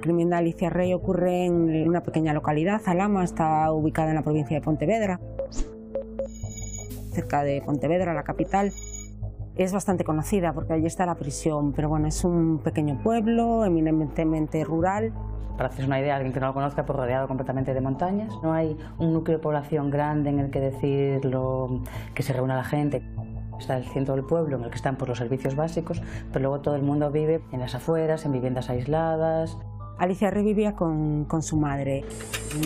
crimen de Alicia Rey ocurre en una pequeña localidad, Alhama, está ubicada en la provincia de Pontevedra, cerca de Pontevedra, la capital. Es bastante conocida porque allí está la prisión, pero bueno, es un pequeño pueblo eminentemente rural. Para hacerse una idea, alguien que no lo conozca, pues rodeado completamente de montañas. No hay un núcleo de población grande en el que decirlo, que se reúna la gente. Está el centro del pueblo en el que están pues, los servicios básicos, pero luego todo el mundo vive en las afueras, en viviendas aisladas. Alicia Rey vivía con su madre,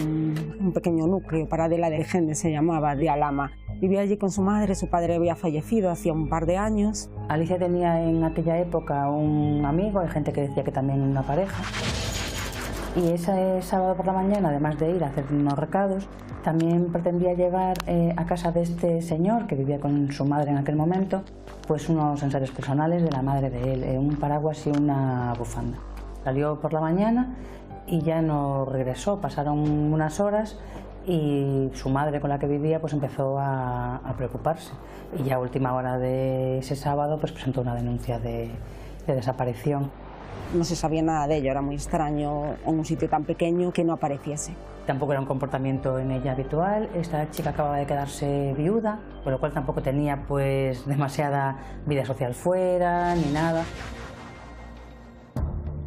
un pequeño núcleo, Paradela de Gente se llamaba, de Alhama. Vivía allí con su madre, su padre había fallecido hacía un par de años. Alicia tenía en aquella época un amigo, hay gente que decía que también una pareja. Y ese sábado por la mañana, además de ir a hacer unos recados, también pretendía llevar a casa de este señor, que vivía con su madre en aquel momento, pues unos enseres personales de la madre de él, un paraguas y una bufanda. Salió por la mañana y ya no regresó, pasaron unas horas y su madre con la que vivía pues empezó a preocuparse. Y ya a última hora de ese sábado pues presentó una denuncia de desaparición. No se sabía nada de ello, era muy extraño en un sitio tan pequeño que no apareciese. Tampoco era un comportamiento en ella habitual. Esta chica acababa de quedarse viuda, con lo cual tampoco tenía pues demasiada vida social fuera ni nada.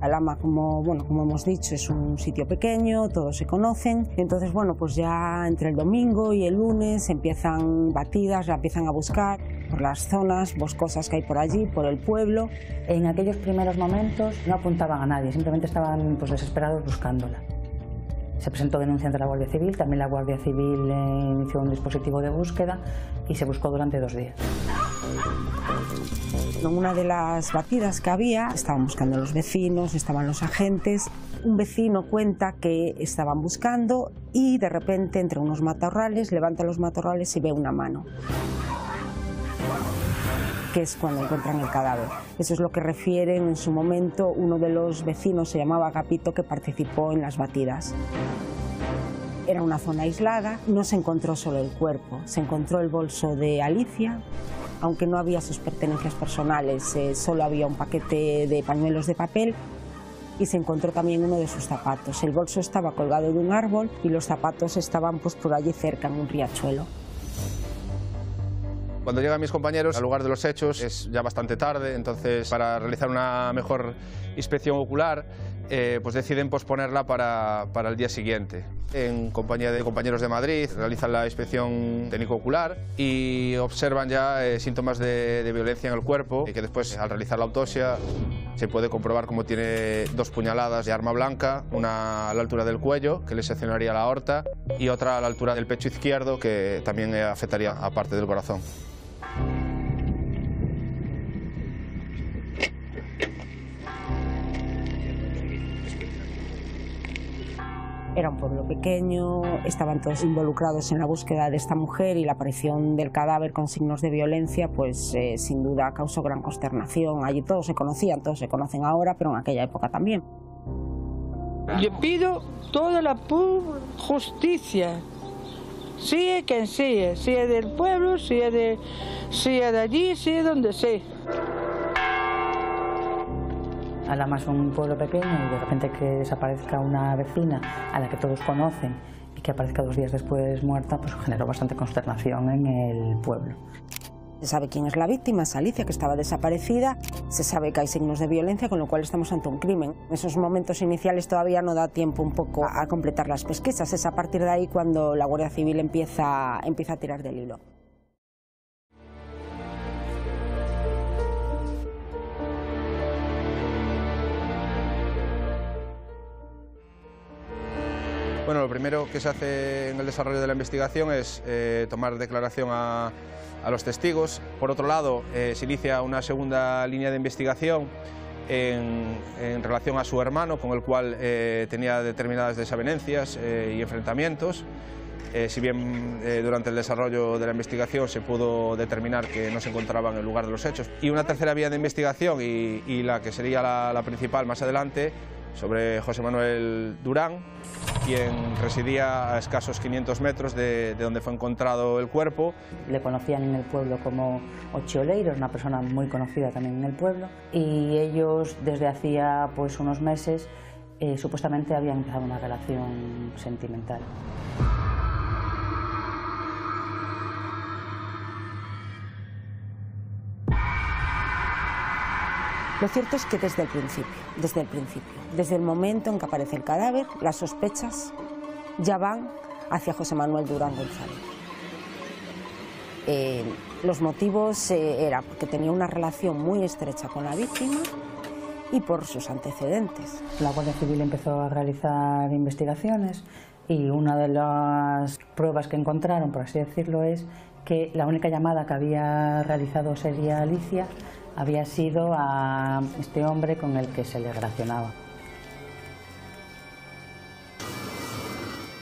Alhama, como hemos dicho, es un sitio pequeño, todos se conocen. Entonces, bueno, pues ya entre el domingo y el lunes empiezan batidas, la empiezan a buscar por las zonas boscosas que hay por allí, por el pueblo. En aquellos primeros momentos no apuntaban a nadie, simplemente estaban pues, desesperados buscándola. Se presentó denuncia ante la Guardia Civil, también la Guardia Civil inició un dispositivo de búsqueda y se buscó durante 2 días. En una de las batidas que había, estaban buscando los vecinos, estaban los agentes. Un vecino cuenta que estaban buscando y de repente entre unos matorrales, levanta los matorrales y ve una mano, que es cuando encuentran el cadáver. Eso es lo que refieren en su momento uno de los vecinos, se llamaba Agapito, que participó en las batidas. Era una zona aislada, no se encontró solo el cuerpo, se encontró el bolso de Alicia, aunque no había sus pertenencias personales, solo había un paquete de pañuelos de papel y se encontró también uno de sus zapatos. El bolso estaba colgado de un árbol y los zapatos estaban pues, por allí cerca, en un riachuelo. Cuando llegan mis compañeros al lugar de los hechos es ya bastante tarde, entonces para realizar una mejor inspección ocular pues deciden posponerla para el día siguiente. En compañía de compañeros de Madrid realizan la inspección técnico-ocular y observan ya síntomas de violencia en el cuerpo, que después al realizar la autopsia se puede comprobar cómo tiene 2 puñaladas de arma blanca, una a la altura del cuello que le seccionaría la aorta y otra a la altura del pecho izquierdo que también afectaría a parte del corazón. Era un pueblo pequeño, estaban todos involucrados en la búsqueda de esta mujer y la aparición del cadáver con signos de violencia, pues sin duda causó gran consternación. Allí todos se conocían, todos se conocen ahora, pero en aquella época también. Yo pido toda la justicia, sea quien sea del pueblo, sea de allí, sea donde sea. Alhama es un pueblo pequeño y de repente que desaparezca una vecina a la que todos conocen y que aparezca 2 días después muerta, pues generó bastante consternación en el pueblo. Se sabe quién es la víctima, es Alicia, que estaba desaparecida. Se sabe que hay signos de violencia, con lo cual estamos ante un crimen. En esos momentos iniciales todavía no da tiempo un poco a completar las pesquisas. Es a partir de ahí cuando la Guardia Civil empieza a tirar del hilo. Bueno, lo primero que se hace en el desarrollo de la investigación es tomar declaración a los testigos. Por otro lado, se inicia una segunda línea de investigación en relación a su hermano, con el cual tenía determinadas desavenencias y enfrentamientos. Si bien durante el desarrollo de la investigación se pudo determinar que no se encontraba en el lugar de los hechos. Y una tercera vía de investigación, y la que sería la principal más adelante, sobre José Manuel Durán, quien residía a escasos 500 metros de donde fue encontrado el cuerpo. Le conocían en el pueblo como Ochioleiro, una persona muy conocida también en el pueblo, y ellos desde hacía pues unos meses supuestamente habían empezado una relación sentimental. Lo cierto es que desde el momento en que aparece el cadáver, las sospechas ya van hacia José Manuel Durán González. Los motivos era porque tenía una relación muy estrecha con la víctima y por sus antecedentes. La Guardia Civil empezó a realizar investigaciones y una de las pruebas que encontraron, por así decirlo, es que la única llamada que había realizado ese día Alicia había sido a este hombre con el que se le relacionaba.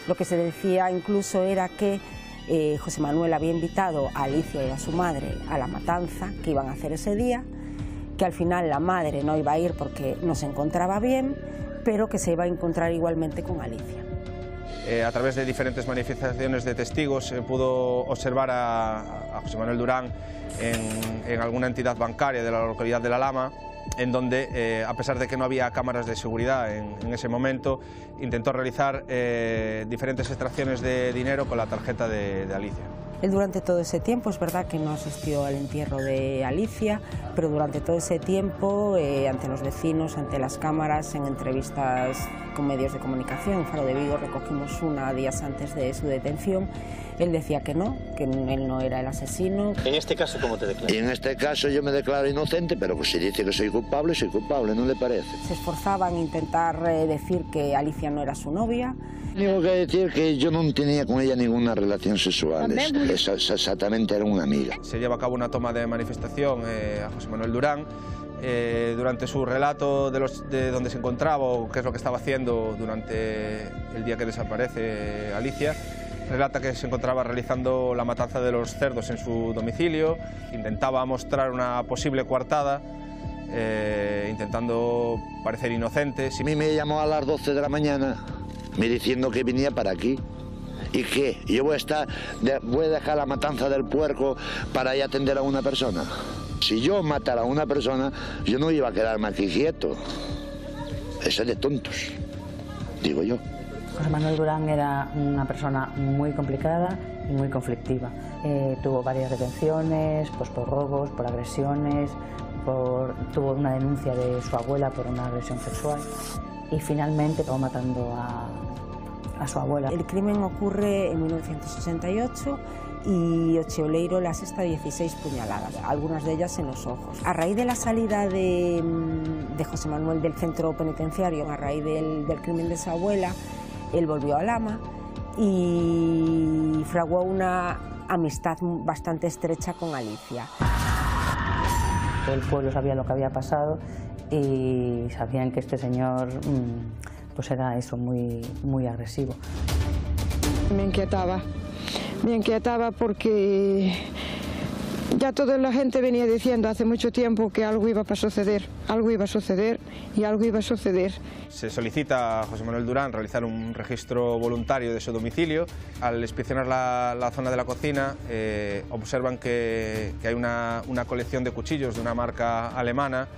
Lo que se decía incluso era que José Manuel había invitado a Alicia y a su madre a la matanza que iban a hacer ese día, que al final la madre no iba a ir porque no se encontraba bien, pero que se iba a encontrar igualmente con Alicia. A través de diferentes manifestaciones de testigos se pudo observar a José Manuel Durán en alguna entidad bancaria de la localidad de La Lama, en donde, a pesar de que no había cámaras de seguridad en ese momento, intentó realizar diferentes extracciones de dinero con la tarjeta de Alicia. Él durante todo ese tiempo, es verdad que no asistió al entierro de Alicia, pero durante todo ese tiempo, ante los vecinos, ante las cámaras, en entrevistas con medios de comunicación, Faro de Vigo recogimos una días antes de su detención, él decía que él no era el asesino. En este caso, ¿cómo te declaras? En este caso yo me declaro inocente, pero pues si dice que soy culpable, ¿no le parece? Se esforzaban en intentar decir que Alicia no era su novia. Tengo que decir que yo no tenía con ella ninguna relación sexual, exactamente era una amiga. Se lleva a cabo una toma de manifestación a José Manuel Durán. Durante su relato de dónde se encontraba o qué es lo que estaba haciendo durante el día que desaparece Alicia, relata que se encontraba realizando la matanza de los cerdos en su domicilio, intentaba mostrar una posible coartada, intentando parecer inocente. A mí me llamó a las 12 de la mañana, me diciendo que venía para aquí. ¿Y qué? ¿Yo voy a dejar la matanza del puerco para ir a atender a una persona? Si yo matara a una persona, yo no iba a quedarme aquí quieto. Eso es de tontos, digo yo. José Manuel Durán era una persona muy complicada y muy conflictiva. Tuvo varias detenciones, pues por robos, por agresiones, tuvo una denuncia de su abuela por una agresión sexual y finalmente acabó matando a su abuela. El crimen ocurre en 1968 y Ochioleiro le asesta 16 puñaladas, algunas de ellas en los ojos. A raíz de la salida de José Manuel del centro penitenciario, a raíz del crimen de su abuela, él volvió a Lama y fraguó una amistad bastante estrecha con Alicia. El pueblo sabía lo que había pasado y sabían que este señor pues era eso, muy agresivo. Me inquietaba porque ya toda la gente venía diciendo hace mucho tiempo que algo iba a suceder y algo iba a suceder. Se solicita a José Manuel Durán realizar un registro voluntario de su domicilio. Al inspeccionar la zona de la cocina, observan que hay una colección de cuchillos de una marca alemana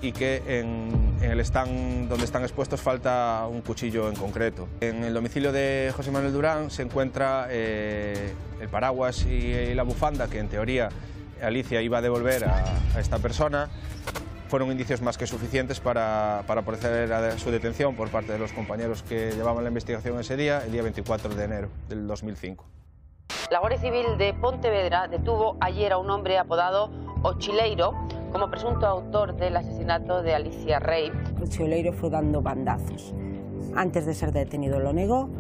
y que en el stand donde están expuestos falta un cuchillo en concreto. En el domicilio de José Manuel Durán se encuentra el paraguas y la bufanda que en teoría Alicia iba a devolver a esta persona. Fueron indicios más que suficientes para proceder a su detención por parte de los compañeros que llevaban la investigación ese día, el día 24 de enero del 2005. La Guardia Civil de Pontevedra detuvo ayer a un hombre apodado Ochioleiro como presunto autor del asesinato de Alicia Rey. Ochioleiro fue dando bandazos. Antes de ser detenido lo negó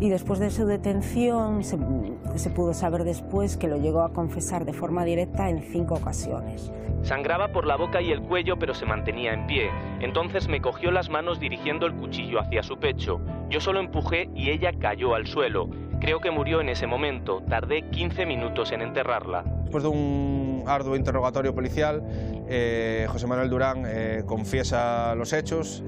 y después de su detención se pudo saber después que lo llegó a confesar de forma directa en 5 ocasiones. Sangraba por la boca y el cuello, pero se mantenía en pie. Entonces me cogió las manos dirigiendo el cuchillo hacia su pecho. Yo solo empujé y ella cayó al suelo. Creo que murió en ese momento. Tardé 15 minutos en enterrarla. Después de un arduo interrogatorio policial, José Manuel Durán confiesa los hechos,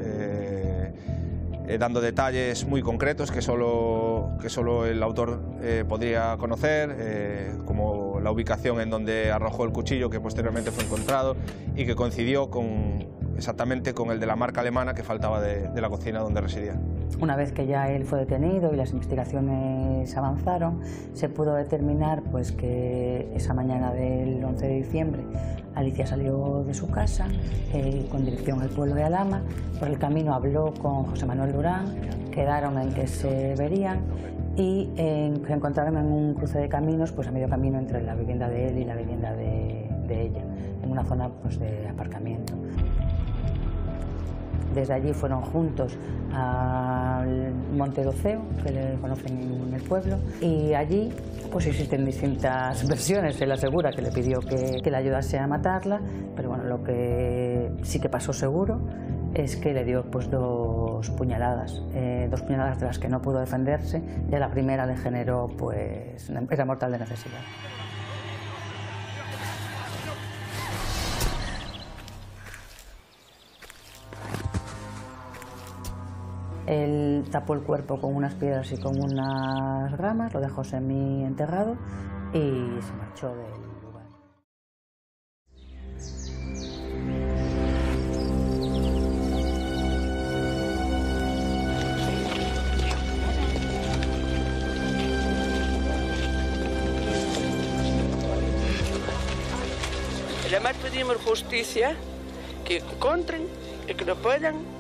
dando detalles muy concretos que solo el autor podría conocer, como la ubicación en donde arrojó el cuchillo que posteriormente fue encontrado y que coincidió con exactamente con el de la marca alemana que faltaba de la cocina donde residía. Una vez que ya él fue detenido y las investigaciones avanzaron, se pudo determinar pues, que esa mañana del 11 de diciembre Alicia salió de su casa con dirección al pueblo de Alhama. Por el camino habló con José Manuel Durán, quedaron en que se verían y se encontraron en un cruce de caminos, pues a medio camino entre la vivienda de él y la vivienda de ella, en una zona pues, de aparcamiento. Desde allí fueron juntos al Monte Doceo, que le conocen en el pueblo, y allí pues existen distintas versiones. Él asegura que le pidió que le ayudase a matarla, pero bueno, lo que sí que pasó seguro es que le dio pues dos puñaladas de las que no pudo defenderse, y a la primera le generó pues era mortal de necesidad. Él tapó el cuerpo con unas piedras y con unas ramas, lo dejó semi-enterrado y se marchó del lugar. Además pedimos justicia, que encuentren y que lo puedan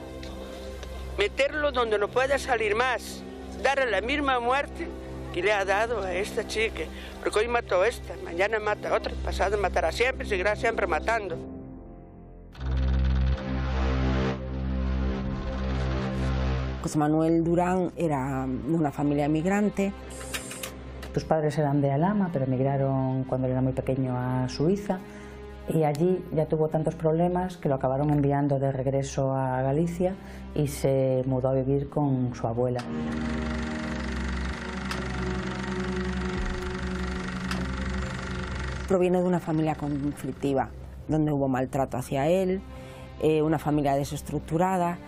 meterlo donde no pueda salir más, darle la misma muerte que le ha dado a esta chica, porque hoy mató a esta, mañana mata a otra, pasado matará siempre, seguirá siempre matando. José Manuel Durán era de una familia migrante. Sus padres eran de Alhama, pero emigraron cuando él era muy pequeño a Suiza. Y allí ya tuvo tantos problemas que lo acabaron enviando de regreso a Galicia y se mudó a vivir con su abuela. Proviene de una familia conflictiva, donde hubo maltrato hacia él, una familia desestructurada.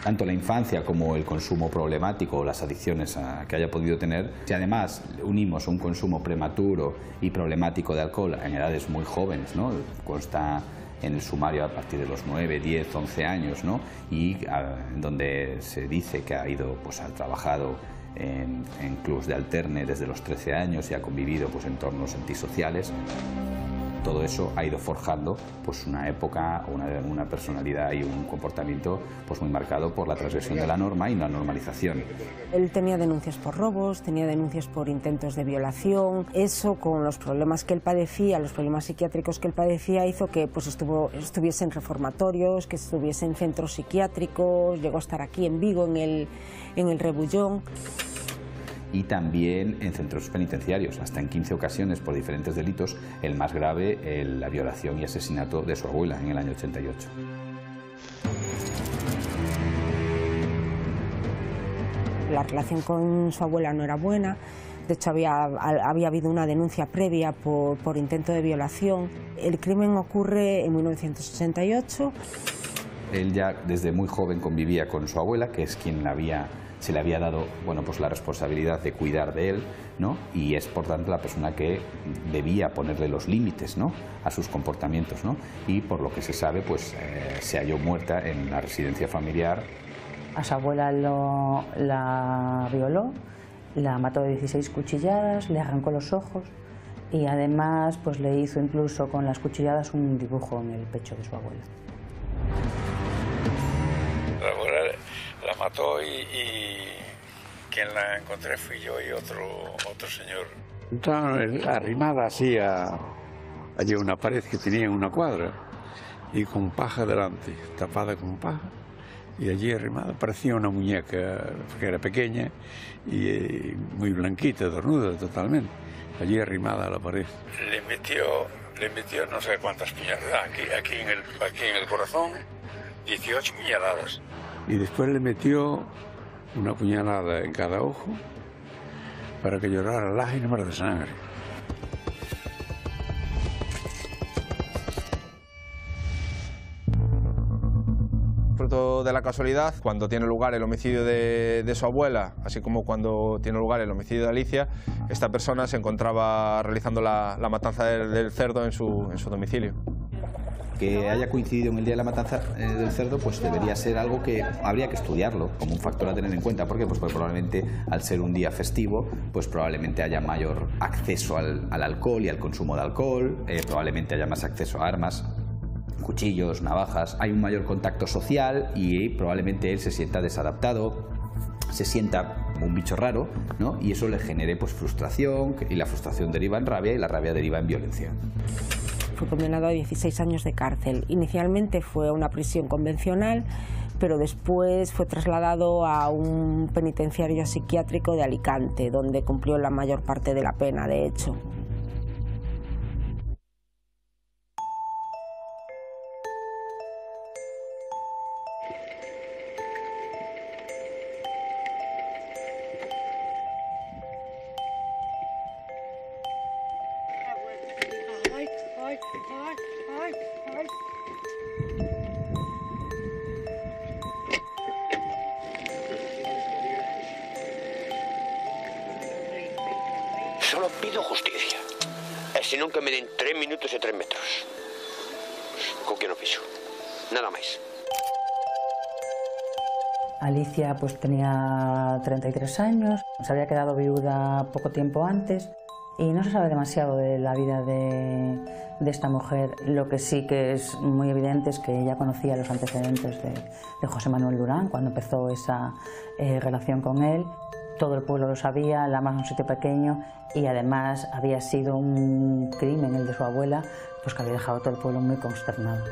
Tanto la infancia como el consumo problemático o las adicciones que haya podido tener, si además unimos un consumo prematuro y problemático de alcohol en edades muy jóvenes, ¿no? Consta en el sumario a partir de los 9, 10, 11 años, ¿no? Y donde se dice que ha ido, pues, ha trabajado en clubs de alterne desde los 13 años y ha convivido pues, en entornos antisociales. Todo eso ha ido forjando pues, una época, una personalidad y un comportamiento pues, muy marcado por la transgresión de la norma y la normalización. Él tenía denuncias por robos, tenía denuncias por intentos de violación. Eso, con los problemas que él padecía, los problemas psiquiátricos que él padecía, hizo que pues, estuviese en reformatorios, que estuviese en centros psiquiátricos, llegó a estar aquí en Vigo, en el Rebullón. Y también en centros penitenciarios, hasta en 15 ocasiones por diferentes delitos, el más grave, la violación y asesinato de su abuela en el año 88. La relación con su abuela no era buena, de hecho había habido una denuncia previa por intento de violación. El crimen ocurre en 1988. Él ya desde muy joven convivía con su abuela, que es quien se le había dado bueno, pues la responsabilidad de cuidar de él, ¿no? Y es por tanto la persona que debía ponerle los límites, ¿no? A sus comportamientos, ¿no? Y por lo que se sabe pues, se halló muerta en la residencia familiar. A su abuela la violó, la mató de 16 cuchilladas, le arrancó los ojos y además pues, le hizo incluso con las cuchilladas un dibujo en el pecho de su abuela. La abuela la mató y quien la encontré fui yo y otro señor. Estaban arrimada así allí una pared que tenía en una cuadra y con paja delante, tapada con paja, y allí arrimada parecía una muñeca que era pequeña y muy blanquita, desnuda totalmente, allí arrimada a la pared. Le metió no sé cuántas puñaladas, aquí en el corazón, 18 puñaladas. Y después le metió una puñalada en cada ojo para que llorara lágrimas de sangre. Fruto de la casualidad, cuando tiene lugar el homicidio de su abuela, así como cuando tiene lugar el homicidio de Alicia, esta persona se encontraba realizando la matanza del cerdo en su domicilio. que haya coincidido en el día de la matanza del cerdo, pues debería ser algo que habría que estudiarlo como un factor a tener en cuenta. ¿Por qué? Pues porque probablemente al ser un día festivo, pues probablemente haya mayor acceso al alcohol y al consumo de alcohol, probablemente haya más acceso a armas, cuchillos, navajas, hay un mayor contacto social y probablemente él se sienta desadaptado, se sienta como un bicho raro, ¿no? Y eso le genere pues frustración, y la frustración deriva en rabia y la rabia deriva en violencia. Fue condenado a 16 años de cárcel. Inicialmente fue una prisión convencional, pero después fue trasladado a un penitenciario psiquiátrico de Alicante, donde cumplió la mayor parte de la pena, de hecho. Solo pido justicia. E senón que me den 3 minutos e 3 metros. Co que non fixo. Nada máis. Alicia pues tenía 33 años, se había quedado viuda poco tiempo antes y no se sabe demasiado de la vida de esta mujer. Lo que sí que es muy evidente es que ella conocía los antecedentes de José Manuel Durán cuando empezó esa relación con él. Todo el pueblo lo sabía, la más en un sitio pequeño, y además había sido un crimen, el de su abuela, pues que había dejado a todo el pueblo muy consternado.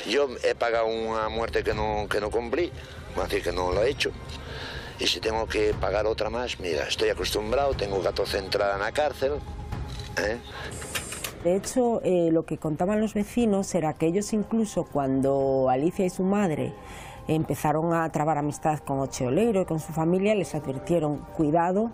Yo he pagado una muerte que no cumplí, es decir, que no lo he hecho. Y si tengo que pagar otra más, mira, estoy acostumbrado, tengo 14 entradas en la cárcel. De hecho, lo que contaban los vecinos era que ellos incluso cuando Alicia y su madre empezaron a trabar amistad con Ochioleiro y con su familia, les advirtieron cuidado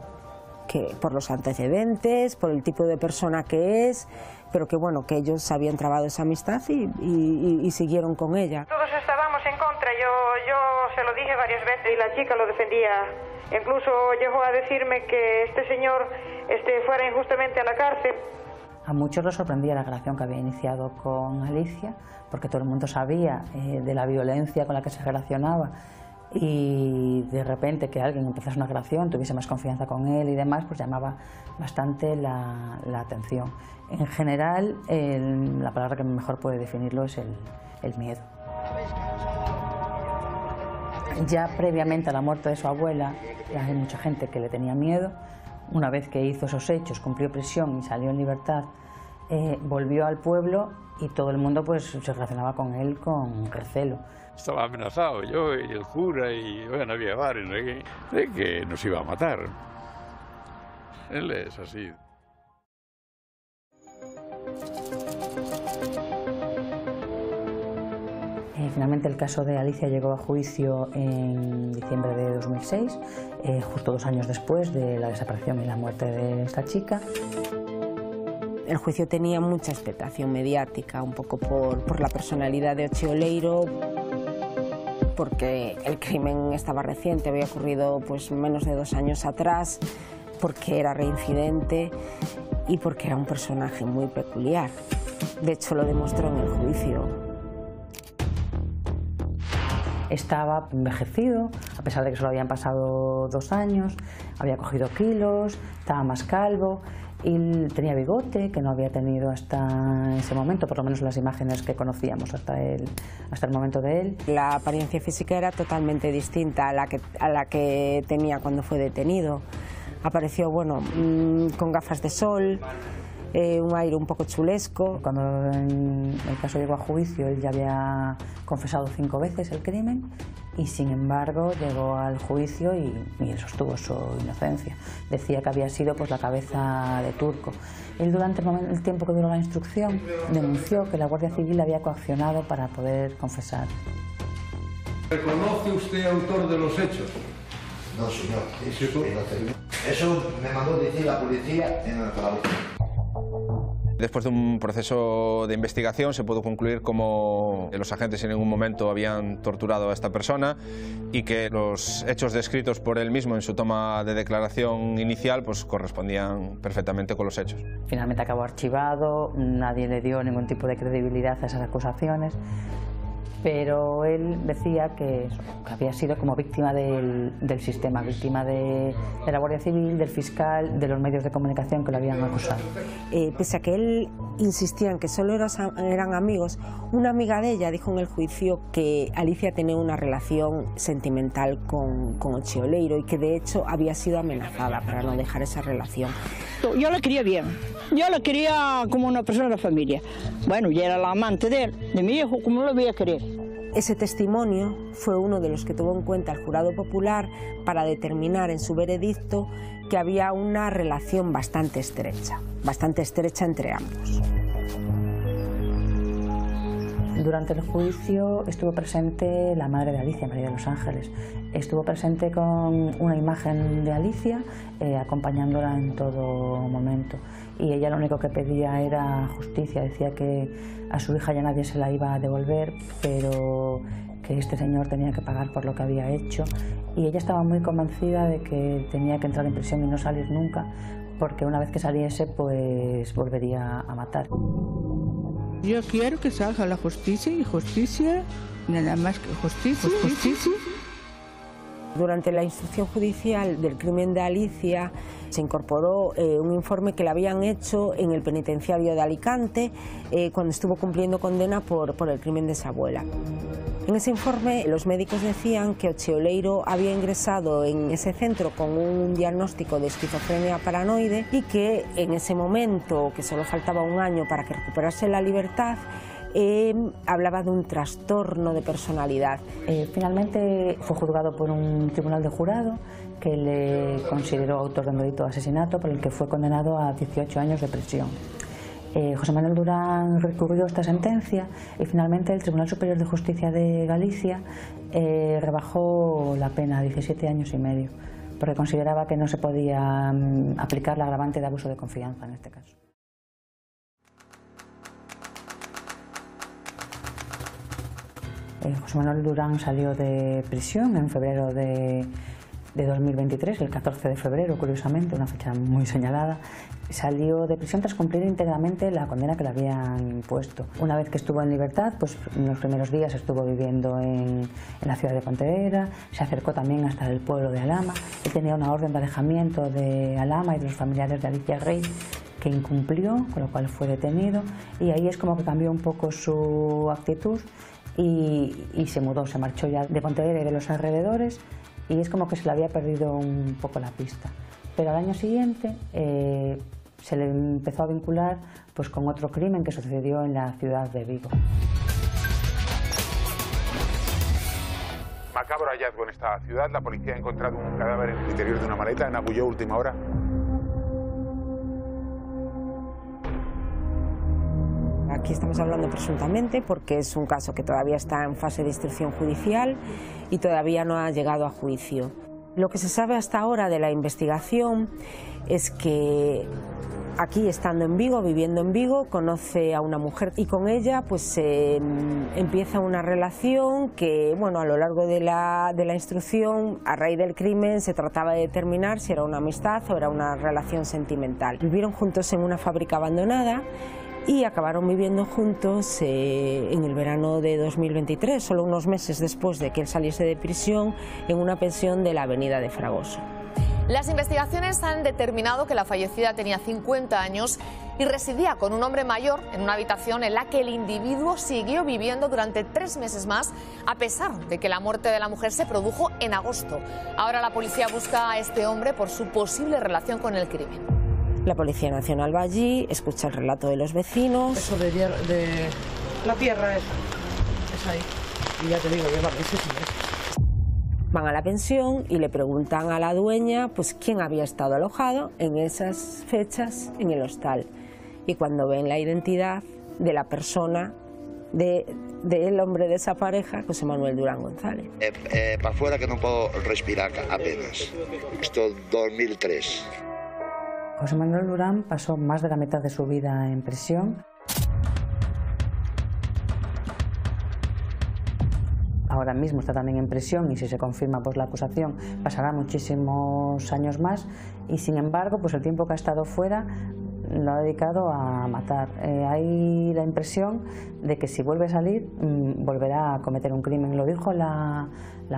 que por los antecedentes, por el tipo de persona que es, pero que bueno, que ellos habían trabado esa amistad y siguieron con ella. Todos estábamos en contra, yo se lo dije varias veces y la chica lo defendía. Incluso llegó a decirme que este señor fuera injustamente a la cárcel. A muchos les sorprendía la relación que había iniciado con Alicia, porque todo el mundo sabía de la violencia con la que se relacionaba, y de repente que alguien empezase una relación, tuviese más confianza con él y demás, pues llamaba bastante la atención. En general, la palabra que mejor puede definirlo es el miedo. Ya previamente a la muerte de su abuela, hay mucha gente que le tenía miedo. Una vez que hizo esos hechos, cumplió prisión y salió en libertad, volvió al pueblo y todo el mundo pues se relacionaba con él con recelo. Estaba amenazado yo y el cura y bueno, había varios de que nos iba a matar. Él es así. Finalmente el caso de Alicia llegó a juicio en diciembre de 2006, justo 2 años después de la desaparición y la muerte de esta chica. El juicio tenía mucha expectación mediática, un poco por la personalidad de Ochioleiro, porque el crimen estaba reciente, había ocurrido pues menos de 2 años atrás, porque era reincidente y porque era un personaje muy peculiar. De hecho, lo demostró en el juicio. Estaba envejecido, a pesar de que solo habían pasado 2 años, había cogido kilos, estaba más calvo y tenía bigote, que no había tenido hasta ese momento, por lo menos las imágenes que conocíamos hasta el momento de él. La apariencia física era totalmente distinta a la que tenía cuando fue detenido. Apareció, bueno, con gafas de sol, un aire un poco chulesco. Cuando el caso llegó a juicio, él ya había confesado 5 veces el crimen y sin embargo llegó al juicio y él sostuvo su inocencia. Decía que había sido pues la cabeza de Turco. Él durante el tiempo que duró la instrucción denunció que la Guardia Civil le había coaccionado para poder confesar. ¿Reconoce usted autor de los hechos? No, señor. Eso me mandó decir la policía en el trabajo. Después de un proceso de investigación se pudo concluir como los agentes en ningún momento habían torturado a esta persona y que los hechos descritos por él mismo en su toma de declaración inicial pues correspondían perfectamente con los hechos. Finalmente acabó archivado, nadie le dio ningún tipo de credibilidad a esas acusaciones, pero él decía que había sido como víctima del sistema, víctima de la Guardia Civil, del fiscal, de los medios de comunicación que lo habían acusado. Pese a que él insistía en que solo eran amigos, una amiga de ella dijo en el juicio que Alicia tenía una relación sentimental con Ochioleiro y que de hecho había sido amenazada para no dejar esa relación. Yo la quería bien, yo la quería como una persona de la familia. Bueno, ya era la amante de él, de mi hijo, ¿cómo lo voy a querer? Ese testimonio fue uno de los que tuvo en cuenta el jurado popular para determinar en su veredicto que había una relación bastante estrecha entre ambos. Durante el juicio estuvo presente la madre de Alicia, María de los Ángeles. Estuvo presente con una imagen de Alicia acompañándola en todo momento. Y ella lo único que pedía era justicia, decía que a su hija ya nadie se la iba a devolver, pero que este señor tenía que pagar por lo que había hecho. Y ella estaba muy convencida de que tenía que entrar en prisión y no salir nunca, porque una vez que saliese pues volvería a matar. Yo quiero que salga la justicia y justicia, nada más que justicia. Pues justicia. Durante la instrucción judicial del crimen de Alicia se incorporó un informe que le habían hecho en el penitenciario de Alicante cuando estuvo cumpliendo condena por el crimen de su abuela. En ese informe los médicos decían que Ochioleiro había ingresado en ese centro con un diagnóstico de esquizofrenia paranoide y que en ese momento, que solo faltaba un año para que recuperase la libertad, hablaba de un trastorno de personalidad. Finalmente fue juzgado por un tribunal de jurado que le consideró autor de un delito de asesinato por el que fue condenado a 18 años de prisión. José Manuel Durán recurrió esta sentencia y finalmente el Tribunal Superior de Justicia de Galicia rebajó la pena a 17 años y medio porque consideraba que no se podía aplicar la agravante de abuso de confianza en este caso. José Manuel Durán salió de prisión en febrero de 2023, el 14 de febrero, curiosamente, una fecha muy señalada. Salió de prisión tras cumplir íntegramente la condena que le habían impuesto. Una vez que estuvo en libertad, pues en los primeros días estuvo viviendo en la ciudad de Pontevedra, se acercó también hasta el pueblo de Alhama. Él tenía una orden de alejamiento de Alhama y de los familiares de Alicia Rey que incumplió, con lo cual fue detenido, y ahí es como que cambió un poco su actitud y se mudó, se marchó ya de Pontevedra y de los alrededores, y es como que se le había perdido un poco la pista. Pero al año siguiente se le empezó a vincular pues, con otro crimen que sucedió en la ciudad de Vigo. Macabro hallazgo en esta ciudad. La policía ha encontrado un cadáver en el interior de una maleta en Agulló, última hora. Aquí estamos hablando presuntamente porque es un caso que todavía está en fase de instrucción judicial y todavía no ha llegado a juicio. Lo que se sabe hasta ahora de la investigación es que aquí, estando en Vigo, viviendo en Vigo, conoce a una mujer y con ella pues empieza una relación que, bueno, a lo largo de la instrucción, a raíz del crimen, se trataba de determinar si era una amistad o era una relación sentimental. Vivieron juntos en una fábrica abandonada y acabaron viviendo juntos en el verano de 2023, solo unos meses después de que él saliese de prisión, en una pensión de la avenida de Fragoso. Las investigaciones han determinado que la fallecida tenía 50 años y residía con un hombre mayor en una habitación en la que el individuo siguió viviendo durante 3 meses más, a pesar de que la muerte de la mujer se produjo en agosto. Ahora la policía busca a este hombre por su posible relación con el crimen. La Policía Nacional va allí, escucha el relato de los vecinos. Eso de la tierra es ahí. Y ya te digo, Van a la pensión y le preguntan a la dueña pues quién había estado alojado en esas fechas en el hostal. Y cuando ven la identidad de la persona, del hombre de esa pareja, José Manuel Durán González. Para afuera que no puedo respirar apenas. Esto 2003. José Manuel Durán pasó más de la mitad de su vida en prisión. Ahora mismo está también en prisión y si se confirma pues la acusación pasará muchísimos años más y sin embargo pues el tiempo que ha estado fuera lo ha dedicado a matar. Hay la impresión de que si vuelve a salir volverá a cometer un crimen. Lo dijo la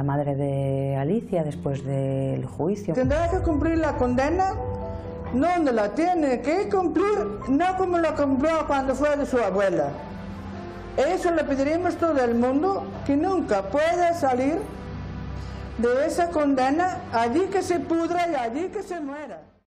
madre de Alicia después del juicio. Tendrá que cumplir la condena donde la tiene que cumplir, no como la cumplió cuando fue de su abuela. Eso le pediríamos todo el mundo, que nunca pueda salir de esa condena, allí que se pudra y allí que se muera.